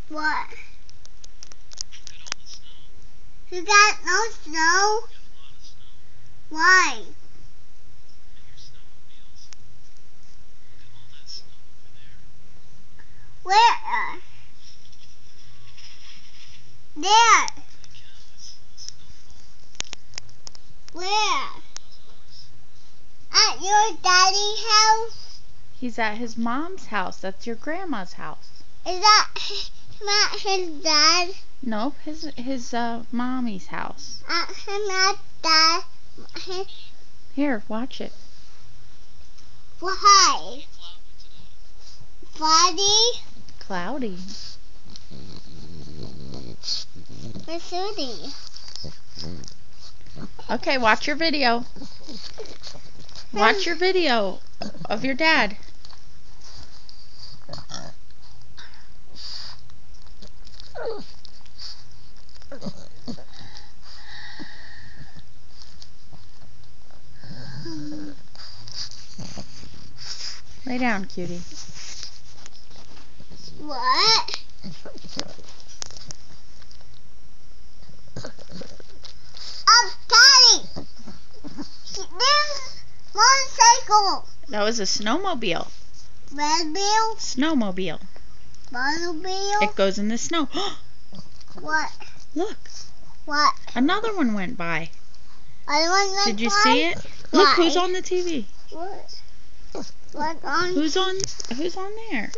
What? You got no snow? Why? Where? There. Where? At your daddy's house? He's at his mom's house. That's your grandma's house. Is that not his dad? Nope, his mommy's house. Not dad. Here, watch it. Why? Friday? Cloudy. Or Sudi? Okay, watch your video. Watch your video of your dad. Lay down, cutie. What? Daddy! There's motorcycle. That was a snowmobile. Red wheel? Snowmobile. Automobile? It goes in the snow. What? Look, What? another one went by. I want Did you see it? Look, who's Why? on the TV? What? What on? Who's on there?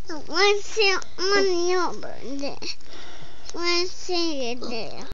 One number there. One thing there.